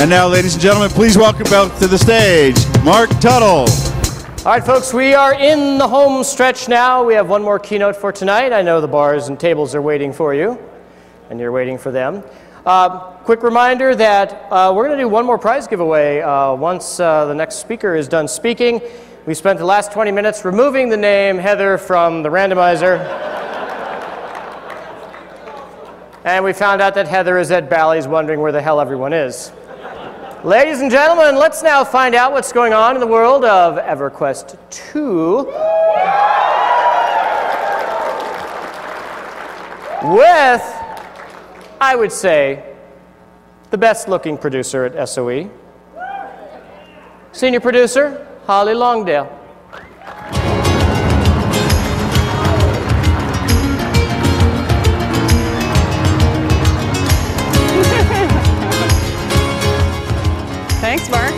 And now, ladies and gentlemen, please welcome back to the stage, Mark Tuttle. All right, folks, we are in the home stretch now. We have one more keynote for tonight. I know the bars and tables are waiting for you, and you're waiting for them. Quick reminder that we're going to do one more prize giveaway once the next speaker is done speaking. We spent the last 20 minutes removing the name Heather from the randomizer. And we found out that Heather is at Bally's wondering where the hell everyone is. Ladies and gentlemen, let's now find out what's going on in the world of EverQuest 2 with, I would say, the best looking producer at SOE. Senior producer, Holly Longdale. Thanks, Mark.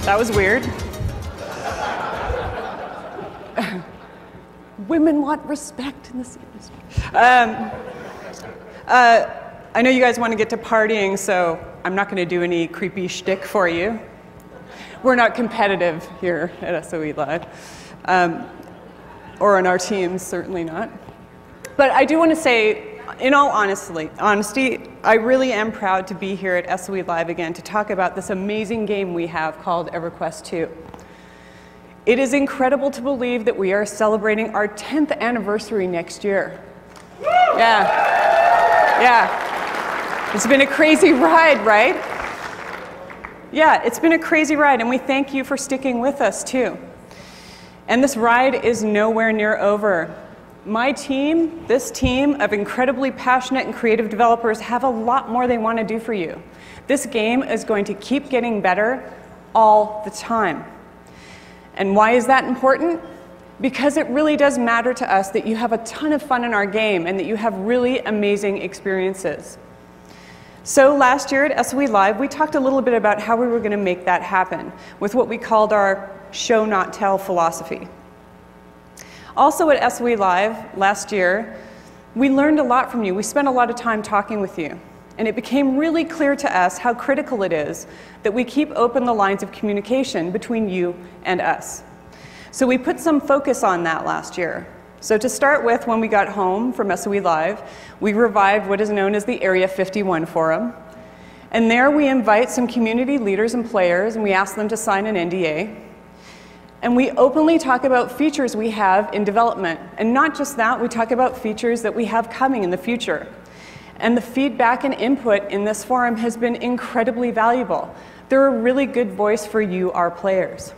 That was weird. Women want respect in this industry. I know you guys want to get to partying, so I'm not going to do any creepy shtick for you. We're not competitive here at SOE Live, or on our teams, certainly not. But I do want to say, in all honesty, I really am proud to be here at SOE Live again to talk about this amazing game we have called EverQuest 2. It is incredible to believe that we are celebrating our 10th anniversary next year. Yeah. It's been a crazy ride, right? Yeah, it's been a crazy ride, and we thank you for sticking with us, too. And this ride is nowhere near over. My team, this team of incredibly passionate and creative developers have a lot more they want to do for you. This game is going to keep getting better all the time. And why is that important? Because it really does matter to us that you have a ton of fun in our game and that you have really amazing experiences. So last year at SOE Live, we talked a little bit about how we were going to make that happen with what we called our show not tell philosophy. Also at SOE Live last year, we learned a lot from you. We spent a lot of time talking with you. And it became really clear to us how critical it is that we keep open the lines of communication between you and us. So we put some focus on that last year. So to start with, when we got home from SOE Live, we revived what is known as the Area 51 forum. And there we invite some community leaders and players, and we ask them to sign an NDA. And we openly talk about features we have in development. And not just that, we talk about features that we have coming in the future. And the feedback and input in this forum has been incredibly valuable. They're a really good voice for you, our players.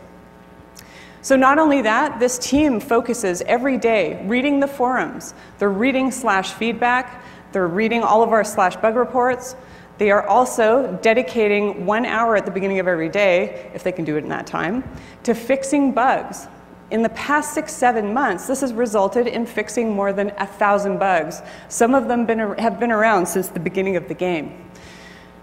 So not only that, this team focuses every day reading the forums. They're reading /feedback. They're reading all of our /bug reports. They are also dedicating 1 hour at the beginning of every day, if they can do it in that time, to fixing bugs. In the past 6-7 months, this has resulted in fixing more than 1,000 bugs. Some of them have been around since the beginning of the game.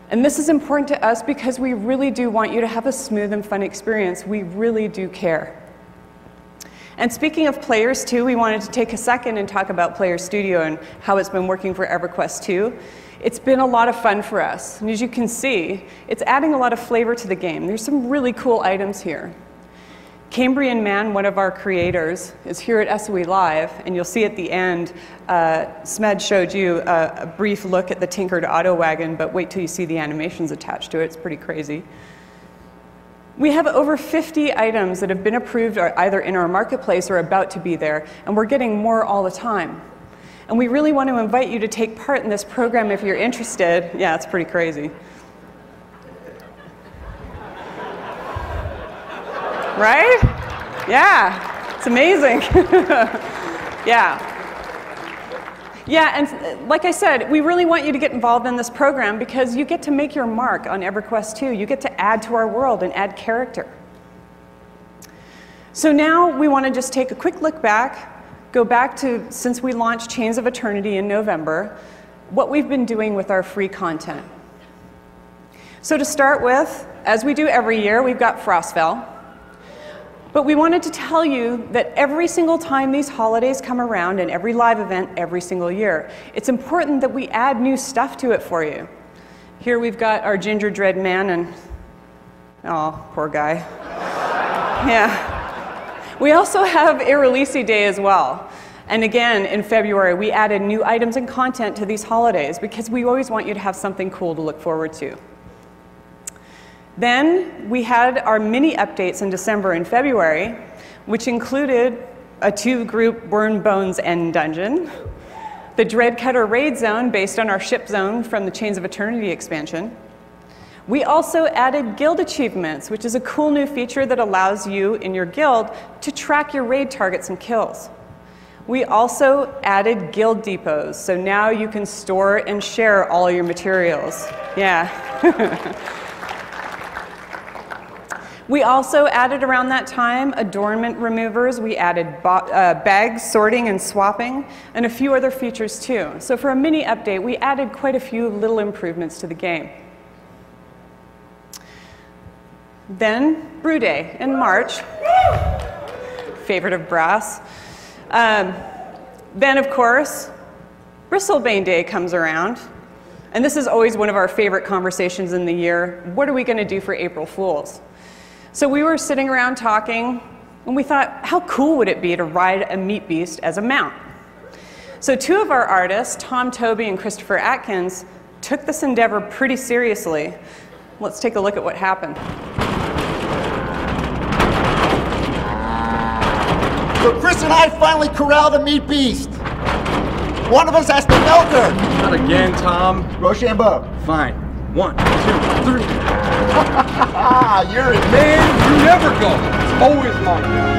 And this is important to us because we really do want you to have a smooth and fun experience. We really do care. And speaking of players, too, we wanted to take a second and talk about Player Studio and how it's been working for EverQuest 2. It's been a lot of fun for us. And as you can see, it's adding a lot of flavor to the game. There's some really cool items here. Cambrian Man, one of our creators, is here at SOE Live, and you'll see at the end, Smed showed you a brief look at the tinkered auto wagon, but wait till you see the animations attached to it. It's pretty crazy. We have over 50 items that have been approved either in our marketplace or about to be there, and we're getting more all the time. And we really want to invite you to take part in this program if you're interested. Yeah, it's pretty crazy. Right? Yeah, it's amazing. Yeah. Yeah, and like I said, we really want you to get involved in this program because you get to make your mark on EverQuest 2. You get to add to our world and add character. So now we want to just take a quick look back, go back to since we launched Chains of Eternity in November, what we've been doing with our free content. So to start with, as we do every year, we've got Frostfell. But we wanted to tell you that every single time these holidays come around and every live event every single year, it's important that we add new stuff to it for you. Here we've got our Ginger Dread man, and oh, poor guy. Yeah. We also have a releasey day as well. And again, in February, we added new items and content to these holidays because we always want you to have something cool to look forward to. Then we had our mini updates in December and February, which included a 2-group Burn Bones End dungeon, the Dreadcutter raid zone based on our ship zone from the Chains of Eternity expansion. We also added guild achievements, which is a cool new feature that allows you in your guild to track your raid targets and kills. We also added guild depots, so now you can store and share all your materials. Yeah. We also added around that time adornment removers. We added bag sorting and swapping, and a few other features too. So for a mini update, we added quite a few little improvements to the game. Then Brew Day in March, favorite of brass. Then of course, Bristlebane Day comes around, and this is always one of our favorite conversations in the year. What are we going to do for April Fools? So we were sitting around talking, and we thought, how cool would it be to ride a meat beast as a mount? So 2 of our artists, Tom Toby and Christopher Atkins, took this endeavor pretty seriously. Let's take a look at what happened. So Chris and I finally corralled a meat beast. One of us has to milk her. Not again, Tom. Rochambeau. Fine. 1, 2, 3. You're in. Man, you never go. It's always my job.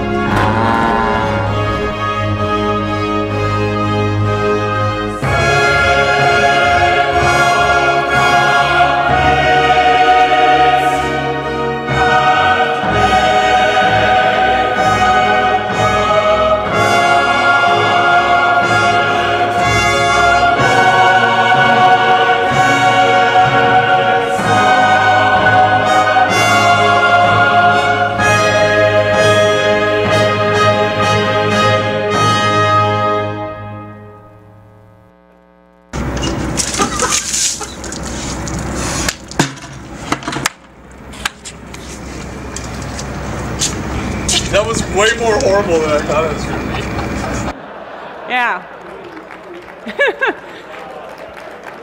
That was way more horrible than I thought it was going to Yeah.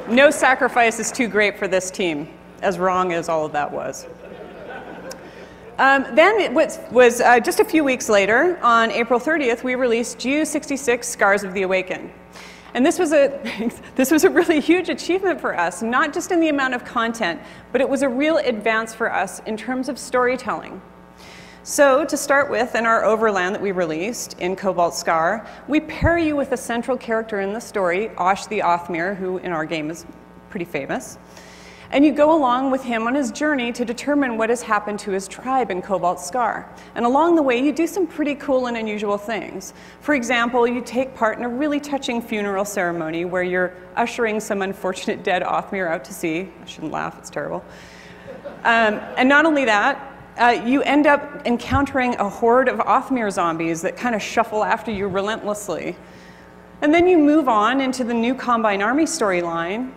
No sacrifice is too great for this team, as wrong as all of that was. Then it was just a few weeks later, on April 30th, we released GU66 Scars of the Awakened. And this was a really huge achievement for us, not just in the amount of content, but it was a real advance for us in terms of storytelling. So to start with, in our overland that we released in Cobalt Scar, we pair you with a central character in the story, Osh the Othmere, who in our game is pretty famous. And you go along with him on his journey to determine what has happened to his tribe in Cobalt Scar. And along the way, you do some pretty cool and unusual things. For example, you take part in a really touching funeral ceremony where you're ushering some unfortunate dead Othmere out to sea. I shouldn't laugh, it's terrible. And not only that, you end up encountering a horde of Othmere zombies that kind of shuffle after you relentlessly. And then you move on into the new Combine Army storyline,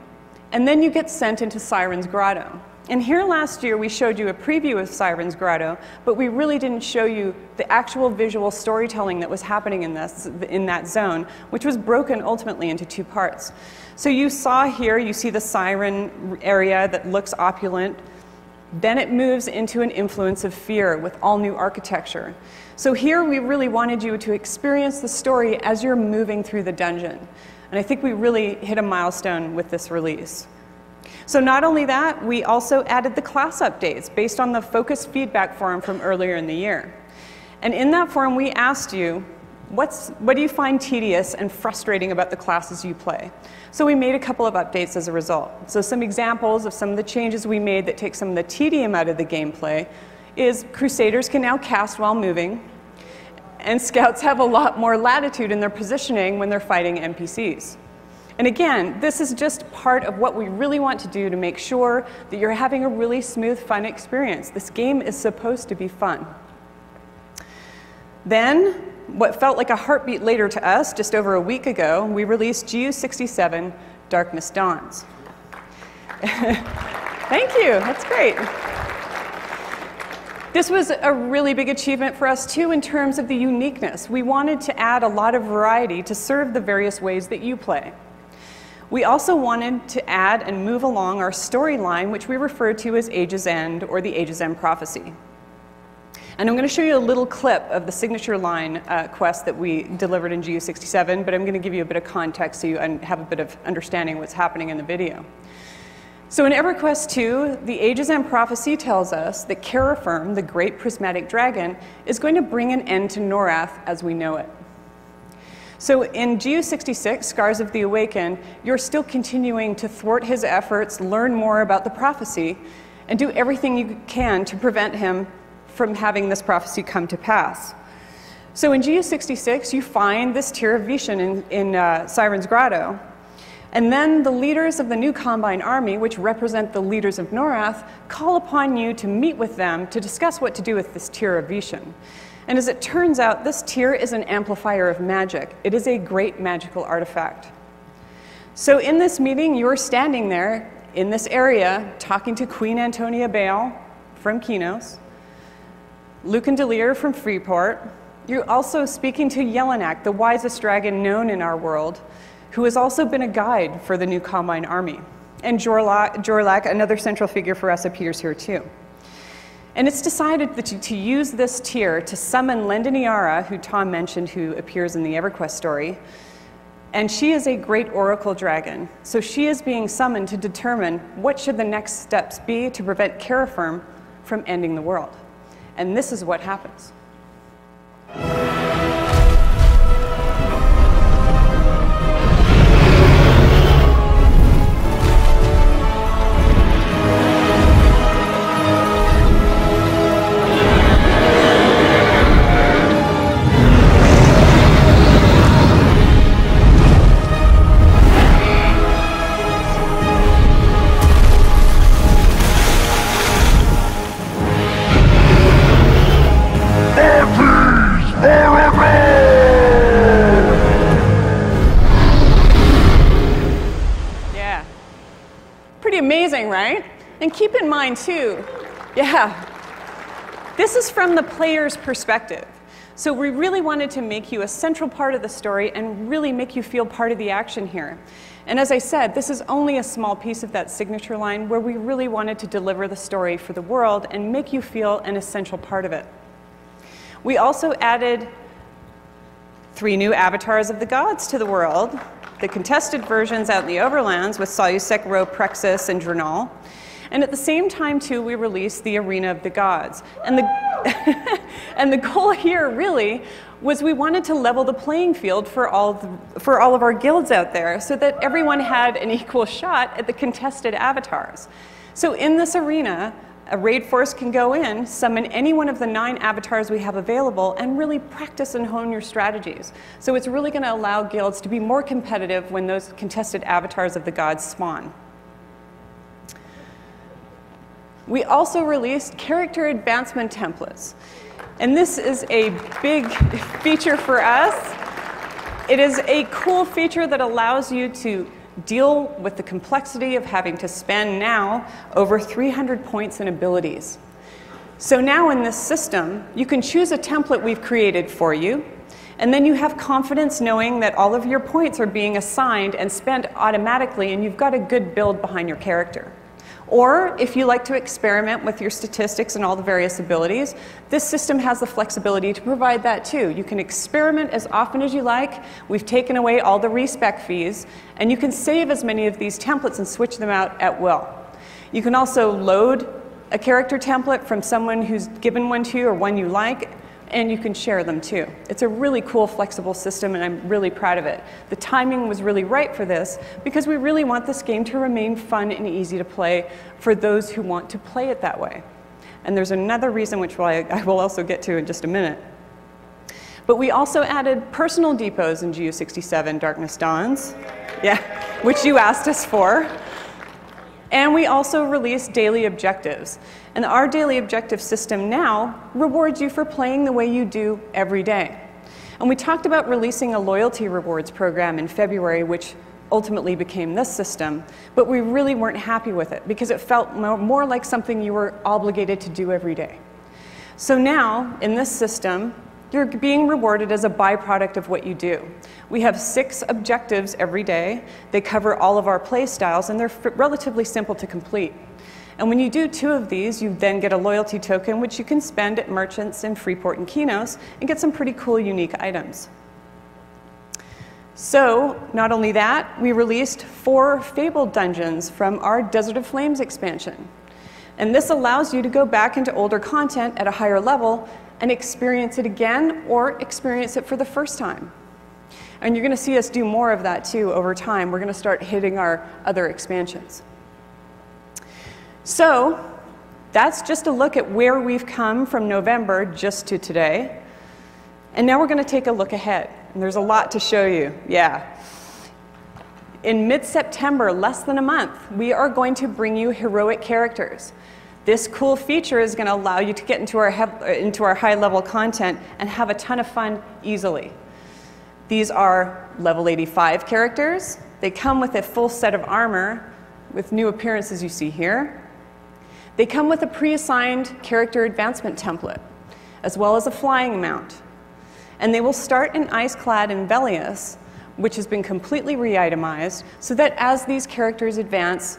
and then you get sent into Siren's Grotto. And here last year we showed you a preview of Siren's Grotto, but we really didn't show you the actual visual storytelling that was happening in that zone, which was broken ultimately into 2 parts. So you saw here, you see the Siren area that looks opulent. Then it moves into an influence of fear with all new architecture. So here we really wanted you to experience the story as you're moving through the dungeon. And I think we really hit a milestone with this release. So not only that, we also added the class updates based on the focused feedback forum from earlier in the year. And in that forum we asked you, what do you find tedious and frustrating about the classes you play? So we made a couple of updates as a result. So some examples of some of the changes we made that take some of the tedium out of the gameplay is Crusaders can now cast while moving, and Scouts have a lot more latitude in their positioning when they're fighting NPCs. And again, this is just part of what we really want to do to make sure that you're having a really smooth, fun experience. This game is supposed to be fun. Then, what felt like a heartbeat later to us, just over a week ago, we released GU67 Darkness Dawns. Thank you, that's great. This was a really big achievement for us too in terms of the uniqueness. We wanted to add a lot of variety to serve the various ways that you play. We also wanted to add and move along our storyline, which we refer to as Age's End or the Age's End Prophecy. And I'm going to show you a little clip of the signature line quest that we delivered in GU67, but I'm going to give you a bit of context so you have a bit of understanding of what's happening in the video. So in EverQuest 2, the Age's End Prophecy tells us that Keraphim, the great prismatic dragon, is going to bring an end to Norath as we know it. So in GU66, Scars of the Awakened, you're still continuing to thwart his efforts, learn more about the prophecy, and do everything you can to prevent him from having this prophecy come to pass. So in GU66, you find this Tears of Veeshan in Siren's Grotto. And then the leaders of the new Combine Army, which represent the leaders of Norath, call upon you to meet with them to discuss what to do with this Tears of Veeshan. And as it turns out, this tear is an amplifier of magic. It is a great magical artifact. So in this meeting, you're standing there in this area talking to Queen Antonia Bale from Keynote, Lucan Delir from Freeport. You're also speaking to Jelinek, the wisest dragon known in our world, who has also been a guide for the new Combine Army. And Jorlak, another central figure for us, appears here too. And it's decided that to use this tier to summon Lendiniara, who Tom mentioned, who appears in the EverQuest story. And she is a great oracle dragon. So she is being summoned to determine what should the next steps be to prevent Keraphim from ending the world. And this is what happens. Amazing, right? And keep in mind too, this is from the player's perspective. So we really wanted to make you a central part of the story and really make you feel part of the action here. And as I said, this is only a small piece of that signature line where we really wanted to deliver the story for the world and make you feel an essential part of it. We also added 3 new avatars of the gods to the world. The contested versions out in the Overlands with Salusek, Ro, Prexus, and Drenal. And at the same time, too, we released the Arena of the Gods. And the, and the goal here, really, was we wanted to level the playing field for all of our guilds out there so that everyone had an equal shot at the contested avatars. So in this arena, a raid force can go in, summon any one of the 9 avatars we have available, and really practice and hone your strategies. So it's really going to allow guilds to be more competitive when those contested avatars of the gods spawn. We also released character advancement templates. And this is a big feature for us. It is a cool feature that allows you to deal with the complexity of having to spend now over 300 points in abilities. So now in this system, you can choose a template we've created for you, and then you have confidence knowing that all of your points are being assigned and spent automatically, and you've got a good build behind your character. Or if you like to experiment with your statistics and all the various abilities, this system has the flexibility to provide that too. You can experiment as often as you like. We've taken away all the respec fees, and you can save as many of these templates and switch them out at will. You can also load a character template from someone who's given one to you or one you like, and you can share them too. It's a really cool, flexible system, and I'm really proud of it. The timing was really right for this because we really want this game to remain fun and easy to play for those who want to play it that way. And there's another reason which I will also get to in just a minute. But we also added personal depots in GU67 Darkness Dawns, which you asked us for. And we also released daily objectives. And our daily objective system now rewards you for playing the way you do every day. And we talked about releasing a loyalty rewards program in February, which ultimately became this system, but we really weren't happy with it because it felt more like something you were obligated to do every day. So now, in this system, you're being rewarded as a byproduct of what you do. We have 6 objectives every day. They cover all of our play styles, and they're relatively simple to complete. And when you do 2 of these, you then get a loyalty token, which you can spend at merchants in Freeport and Keynote, and get some pretty cool, unique items. So, not only that, we released 4 Fabled dungeons from our Desert of Flames expansion. And this allows you to go back into older content at a higher level and experience it again or experience it for the first time. And you're going to see us do more of that too over time. We're going to start hitting our other expansions. So that's just a look at where we've come from November just to today. And now we're going to take a look ahead. And there's a lot to show you. Yeah. In mid-September, less than a month, we are going to bring you heroic characters. This cool feature is going to allow you to get into our high-level content and have a ton of fun easily. These are level 85 characters. They come with a full set of armor with new appearances you see here. They come with a pre-assigned character advancement template, as well as a flying mount. And they will start in Ice-clad and Velius, which has been completely re-itemized, so that as these characters advance,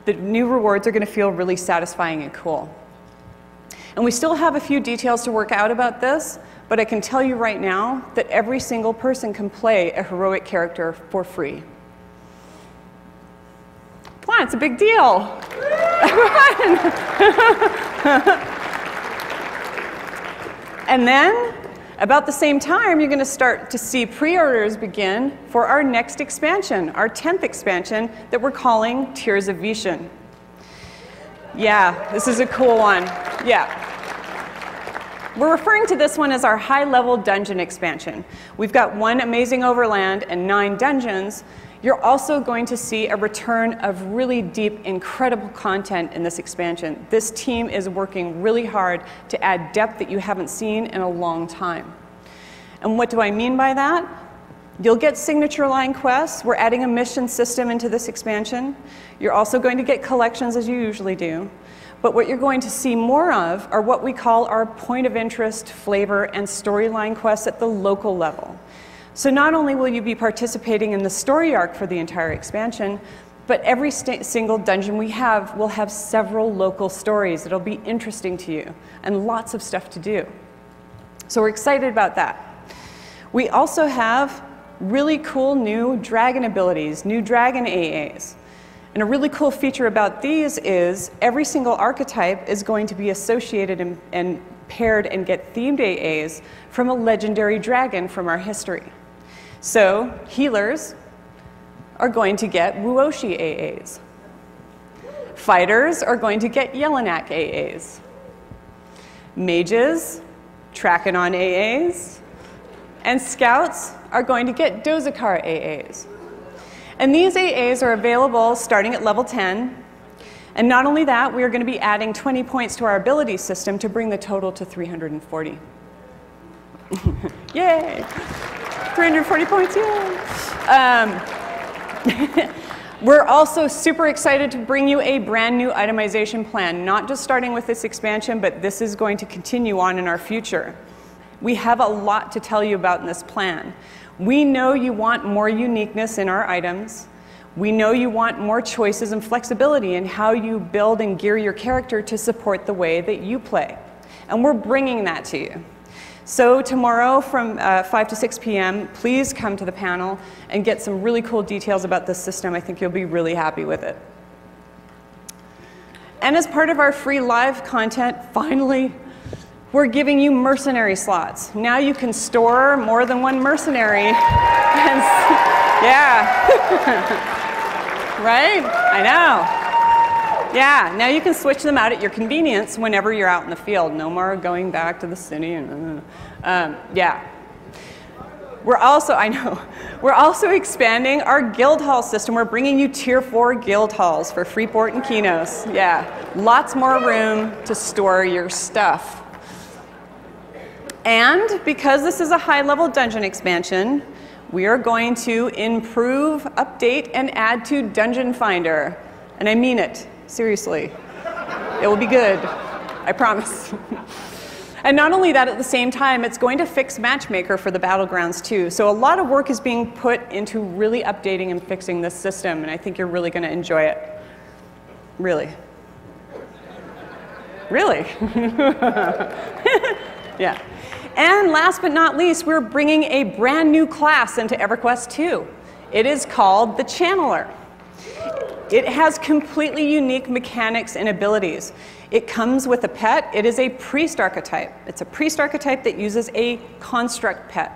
the new rewards are going to feel really satisfying and cool. And we still have a few details to work out about this, but I can tell you right now that every single person can play a heroic character for free. Come on, it's a big deal. And then, about the same time, you're going to start to see pre-orders begin for our next expansion, our 10th expansion that we're calling Tears of Veeshan. Yeah, this is a cool one. Yeah. We're referring to this one as our high-level dungeon expansion. We've got 1 amazing overland and 9 dungeons. You're also going to see a return of really deep, incredible content in this expansion. This team is working really hard to add depth that you haven't seen in a long time. And what do I mean by that? You'll get signature line quests. We're adding a mission system into this expansion. You're also going to get collections as you usually do. But what you're going to see more of are what we call our point of interest, flavor, and storyline quests at the local level. So not only will you be participating in the story arc for the entire expansion, but every single dungeon we have will have several local stories that'll be interesting to you and lots of stuff to do. So we're excited about that. We also have really cool new dragon abilities, new dragon AAs. And a really cool feature about these is every single archetype is going to be associated and paired and get themed AAs from a legendary dragon from our history. So healers are going to get Wuoshi AAs. Fighters are going to get Jelinek AAs. Mages, Trachanon AAs. And scouts are going to get Dozakar AAs. And these AAs are available starting at level 10. And not only that, we are going to be adding 20 points to our ability system to bring the total to 340. Yay! 340 points, yay! We're also super excited to bring you a brand new itemization plan, not just starting with this expansion, but this is going to continue on in our future. We have a lot to tell you about in this plan. We know you want more uniqueness in our items. We know you want more choices and flexibility in how you build and gear your character to support the way that you play. And we're bringing that to you. So tomorrow from 5 to 6 p.m., please come to the panel and get some really cool details about this system. I think you'll be really happy with it. And as part of our free live content, finally, we're giving you mercenary slots. Now you can store more than 1 mercenary. Yeah. Right? I know. Yeah, now you can switch them out at your convenience whenever you're out in the field. No more going back to the city. Yeah. We're also expanding our guild hall system. We're bringing you tier 4 guild halls for Freeport and Keynote. Yeah, lots more room to store your stuff. And because this is a high-level dungeon expansion, we are going to improve, update, and add to Dungeon Finder. And I mean it, seriously. It will be good, I promise. And not only that, at the same time, it's going to fix Matchmaker for the Battlegrounds too. So a lot of work is being put into really updating and fixing this system, and I think you're really going to enjoy it. Really. Really. Yeah. And last but not least, we're bringing a brand new class into EverQuest 2. It is called the Channeler. It has completely unique mechanics and abilities. It comes with a pet. It is a priest archetype. It's a priest archetype that uses a construct pet.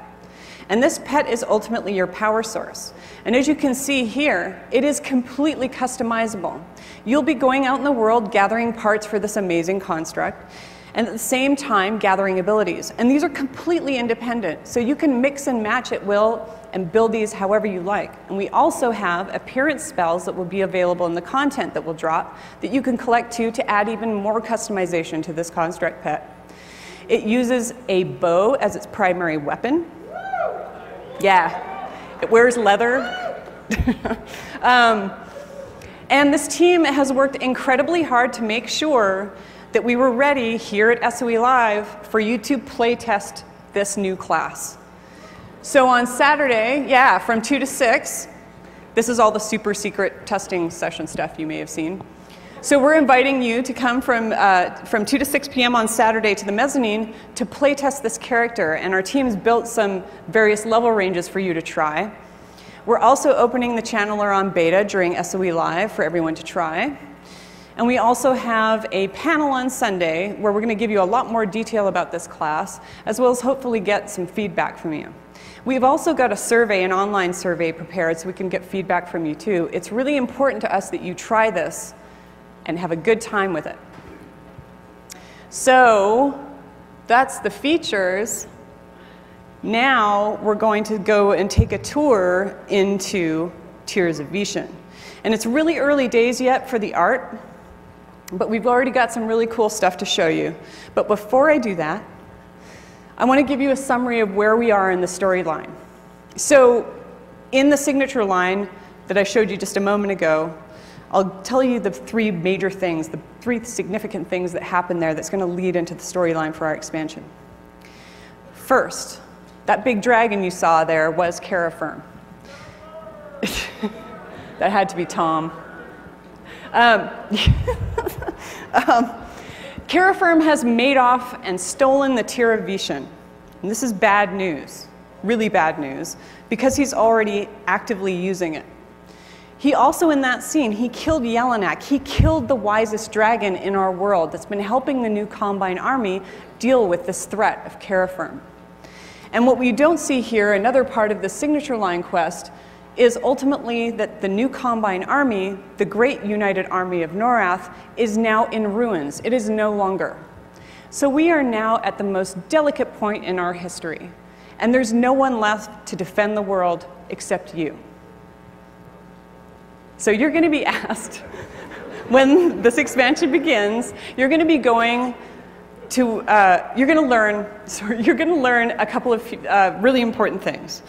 And this pet is ultimately your power source. And as you can see here, it is completely customizable. You'll be going out in the world gathering parts for this amazing construct, and at the same time gathering abilities. And these are completely independent, so you can mix and match at will and build these however you like. And we also have appearance spells that will be available in the content that will drop that you can collect too to add even more customization to this construct pet. It uses a bow as its primary weapon. Yeah, it wears leather. And this team has worked incredibly hard to make sure that we were ready here at SOE Live for you to play test this new class. So on Saturday, yeah, from 2 to 6, this is all the super secret testing session stuff you may have seen. So we're inviting you to come from 2 to 6 p.m. on Saturday to the mezzanine to play test this character, and our team's built some various level ranges for you to try. We're also opening the Channeler on beta during SOE Live for everyone to try. And we also have a panel on Sunday where we're going to give you a lot more detail about this class, as well as hopefully get some feedback from you. We've also got a survey, an online survey prepared, so we can get feedback from you too. It's really important to us that you try this and have a good time with it. So that's the features. Now we're going to go and take a tour into Tears of Veeshan. And it's really early days yet for the art, but we've already got some really cool stuff to show you. But before I do that, I want to give you a summary of where we are in the storyline. So in the signature line that I showed you just a moment ago, I'll tell you the 3 major things, the 3 significant things that happen there that's going to lead into the storyline for our expansion. First, that big dragon you saw there was Terraform. That had to be Tom. Terraform has made off and stolen the Tears of Veeshan. And this is bad news, really bad news, because he's already actively using it. He also, in that scene, he killed Jelinek. He killed the wisest dragon in our world that's been helping the new Combine army deal with this threat of Terraform. And what we don't see here, another part of the signature line quest, is ultimately that the new Combine army, the great united army of Norath, is now in ruins. It is no longer. So we are now at the most delicate point in our history, and there's no one left to defend the world except you. So you're going to be asked, when this expansion begins, you're going to be going to, you're going to learn a couple of really important things.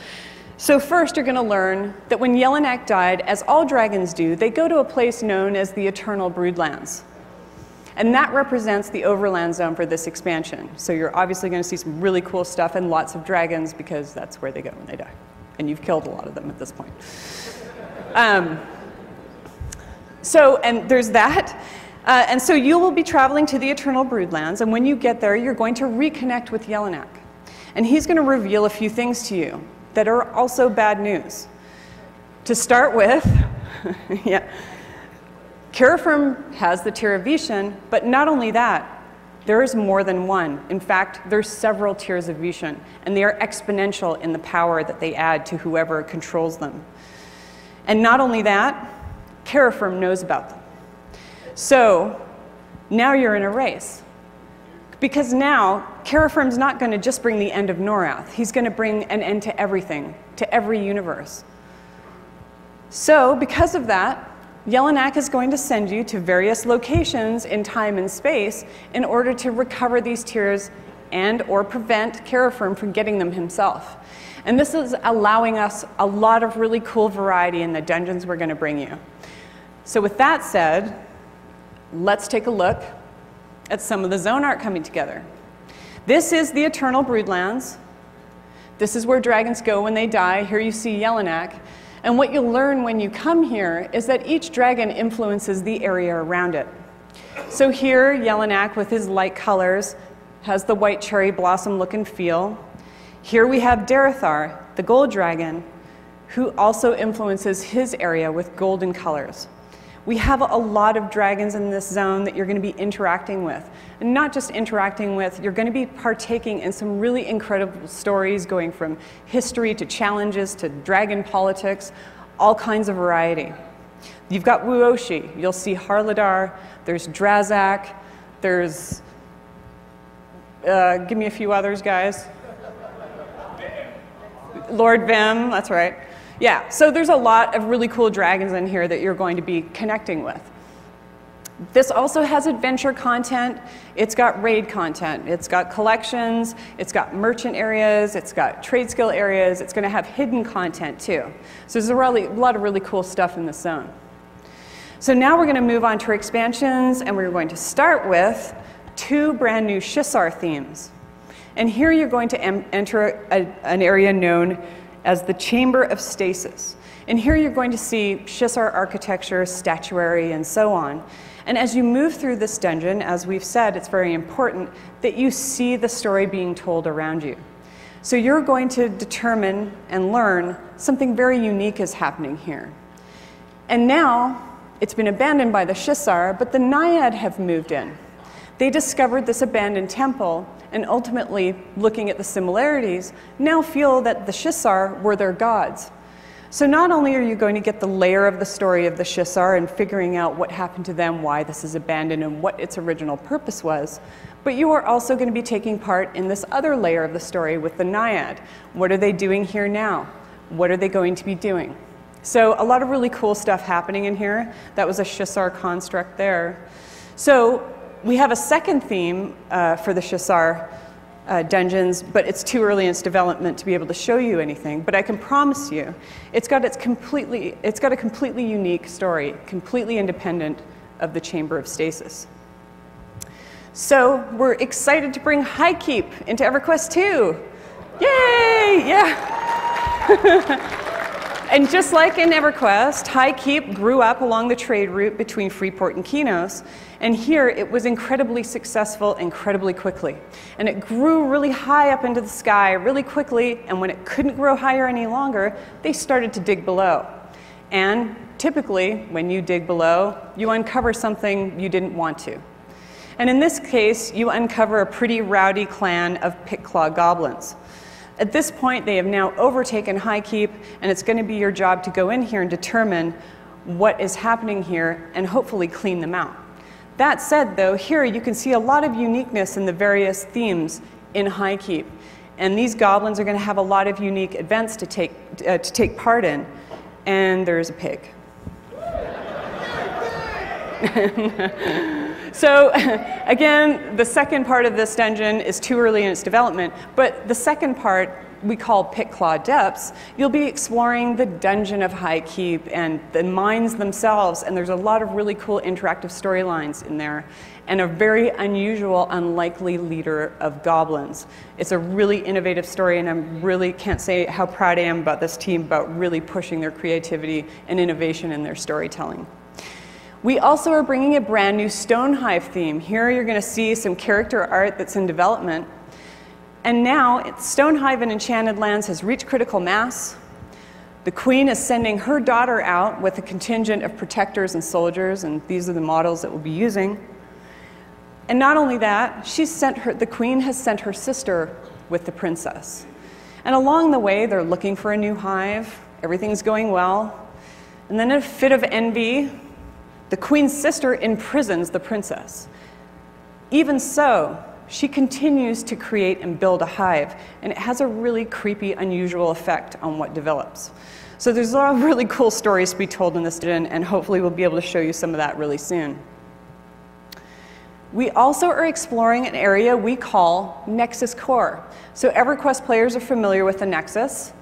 So first, you're going to learn that when Jelinek died, as all dragons do, they go to a place known as the Eternal Broodlands. And that represents the overland zone for this expansion. So you're obviously going to see some really cool stuff and lots of dragons, because that's where they go when they die. And you've killed a lot of them at this point. And there's that. And so you will be traveling to the Eternal Broodlands, and when you get there, you're going to reconnect with Jelinek. And he's going to reveal a few things to you that are also bad news. To start with, yeah, Terraform has the Tears of Veeshan, but not only that, there is more than one. In fact, there's several Tears of Veeshan, and they are exponential in the power that they add to whoever controls them. And not only that, Terraform knows about them. So now you're in a race. Because now, Terraform's not going to just bring the end of Norath. He's going to bring an end to everything, to every universe. So because of that, Jelinek is going to send you to various locations in time and space in order to recover these tears and or prevent Terraform from getting them himself. And this is allowing us a lot of really cool variety in the dungeons we're going to bring you. So with that said, let's take a look at some of the zone art coming together. This is the Eternal Broodlands. This is where dragons go when they die. Here you see Jelinek. And what you'll learn when you come here is that each dragon influences the area around it. So here, Jelinek with his light colors has the white cherry blossom look and feel. Here we have Darethar, the gold dragon, who also influences his area with golden colors. We have a lot of dragons in this zone that you're going to be interacting with. And not just interacting with, you're going to be partaking in some really incredible stories going from history to challenges to dragon politics, all kinds of variety. You've got Wuoshi, you'll see Harladar, there's Drazak, there's, give me a few others, guys. Lord Vim, that's right. Yeah, so there's a lot of really cool dragons in here that you're going to be connecting with. This also has adventure content. It's got raid content. It's got collections. It's got merchant areas. It's got trade skill areas. It's going to have hidden content too. So there's a lot of really cool stuff in this zone. So now we're going to move on to our expansions, and we're going to start with 2 brand new Shisar themes. And here you're going to enter an area known as the Chamber of Stasis. And here you're going to see Shisar architecture, statuary, and so on. And as you move through this dungeon, as we've said, it's very important that you see the story being told around you. So you're going to determine and learn something very unique is happening here. And now, it's been abandoned by the Shisar, but the Naiad have moved in. They discovered this abandoned temple, and ultimately, looking at the similarities, now feel that the Shisar were their gods. So not only are you going to get the layer of the story of the Shisar and figuring out what happened to them, why this is abandoned, and what its original purpose was, but you are also going to be taking part in this other layer of the story with the Naiad. What are they doing here now? What are they going to be doing? So a lot of really cool stuff happening in here. That was a Shisar construct there. So we have a second theme for the Shisar dungeons, but it's too early in its development to be able to show you anything. But I can promise you, it's got a completely unique story, completely independent of the Chamber of Stasis. So we're excited to bring Highkeep into EverQuest 2. Yay! Yeah. And just like in EverQuest, Highkeep grew up along the trade route between Freeport and Keynote, and here it was incredibly successful incredibly quickly. And it grew really high up into the sky really quickly, and when it couldn't grow higher any longer, they started to dig below. And typically, when you dig below, you uncover something you didn't want to. And in this case, you uncover a pretty rowdy clan of Pitclaw goblins. At this point, they have now overtaken Highkeep, and it's going to be your job to go in here and determine what is happening here and hopefully clean them out. That said, though, here you can see a lot of uniqueness in the various themes in Highkeep. And these goblins are going to have a lot of unique events to take part in. And there's a pig. So again, the second part of this dungeon is too early in its development, but the second part we call Pitclaw Depths. You'll be exploring the dungeon of Highkeep and the mines themselves, and there's a lot of really cool interactive storylines in there, and a very unusual, unlikely leader of goblins. It's a really innovative story, and I really can't say how proud I am about this team about really pushing their creativity and innovation in their storytelling. We also are bringing a brand new Stonehide theme. Here you're going to see some character art that's in development. And now, Stonehide in Enchanted Lands has reached critical mass. The Queen is sending her daughter out with a contingent of protectors and soldiers, and these are the models that we'll be using. And not only that, the Queen has sent her sister with the princess. And along the way, they're looking for a new hive. Everything's going well. And then in a fit of envy, the Queen's sister imprisons the princess. Even so, she continues to create and build a hive, and it has a really creepy, unusual effect on what develops. So there's a lot of really cool stories to be told in this dungeon, and hopefully we'll be able to show you some of that really soon. We also are exploring an area we call Nexus Core. So EverQuest players are familiar with the Nexus.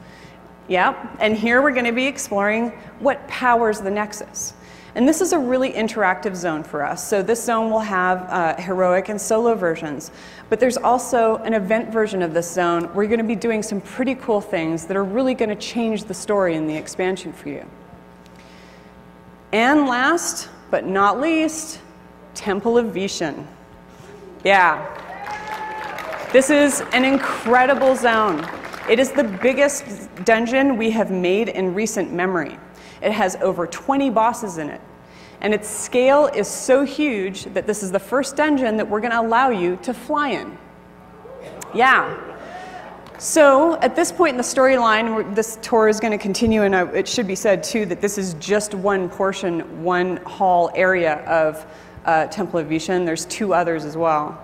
Yeah, and here we're going to be exploring what powers the Nexus. And this is a really interactive zone for us. So this zone will have heroic and solo versions. But there's also an event version of this zone where you're going to be doing some pretty cool things that are really going to change the story in the expansion for you. And last but not least, Temple of Vishan. Yeah. This is an incredible zone. It is the biggest dungeon we have made in recent memory. It has over 20 bosses in it. And its scale is so huge that this is the first dungeon that we're going to allow you to fly in. Yeah. So at this point in the storyline, this tour is going to continue, and it should be said too that this is just one portion, one hall area of Temple of Vishan. There's 2 others as well.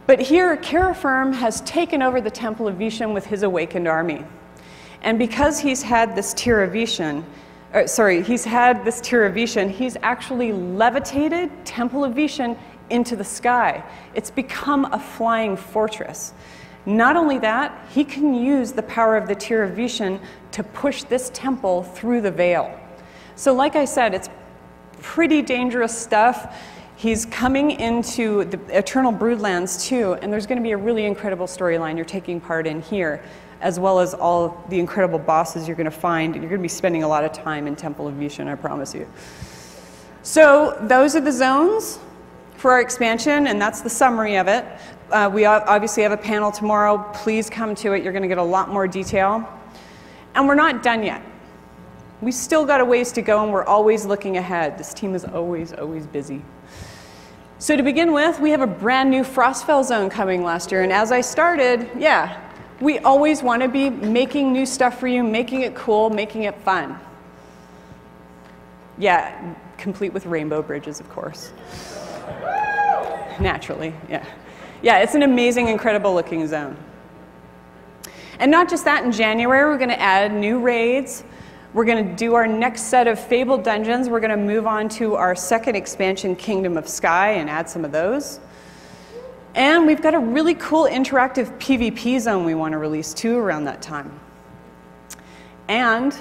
But here, Karaferm has taken over the Temple of Vishan with his awakened army. And because he's had this Tears of Veeshan, he's actually levitated Temple of Vishan into the sky. It's become a flying fortress. Not only that, he can use the power of the Tears of Veeshan to push this temple through the veil. So like I said, it's pretty dangerous stuff. He's coming into the Eternal Broodlands too, and there's going to be a really incredible storyline you're taking part in here, as well as all the incredible bosses you're going to find. You're going to be spending a lot of time in Temple of Vishan, I promise you. So those are the zones for our expansion, and that's the summary of it. We obviously have a panel tomorrow. Please come to it. You're going to get a lot more detail. And we're not done yet. We still got a ways to go, and we're always looking ahead. This team is always, always busy. So to begin with, we have a brand new Frostfell Zone coming last year. And as I started, yeah, we always want to be making new stuff for you, making it cool, making it fun. Yeah, complete with rainbow bridges, of course. Naturally, yeah. Yeah, it's an amazing, incredible looking zone. And not just that, in January, we're going to add new raids. We're going to do our next set of Fabled dungeons. We're going to move on to our second expansion, Kingdom of Sky, and add some of those. And we've got a really cool interactive PvP zone we want to release too around that time. And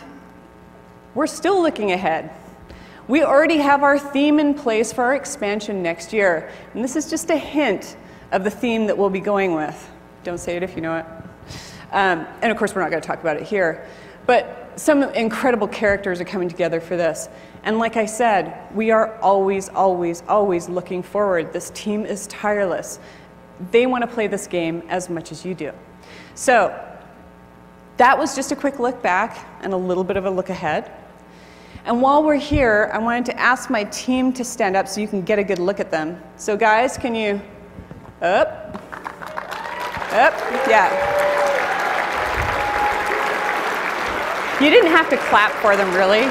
we're still looking ahead. We already have our theme in place for our expansion next year. And this is just a hint of the theme that we'll be going with. Don't say it if you know it. And of course, we're not going to talk about it here. But some incredible characters are coming together for this. And like I said, we are always, always, always looking forward. This team is tireless. They want to play this game as much as you do. So that was just a quick look back and a little bit of a look ahead. And while we're here, I wanted to ask my team to stand up so you can get a good look at them. So guys, can you, up, yeah. You didn't have to clap for them, really.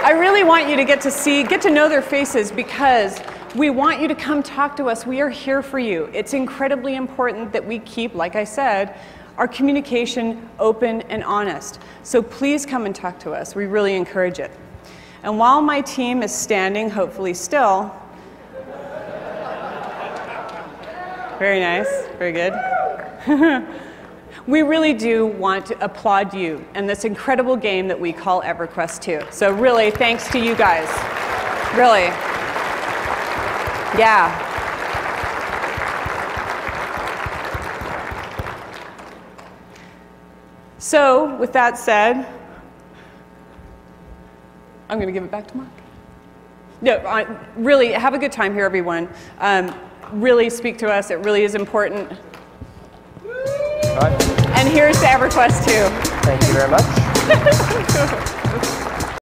I really want you to get to know their faces, because we want you to come talk to us. We are here for you. It's incredibly important that we keep, like I said, our communication open and honest. So please come and talk to us. We really encourage it. And while my team is standing, hopefully still, very nice, very good. We really do want to applaud you and this incredible game that we call EverQuest 2. So really, thanks to you guys. Really. Yeah. So with that said, I'm going to give it back to Mark. No, really, have a good time here, everyone. Really speak to us. It really is important. All right. And here's to EverQuest 2. Thank you very much.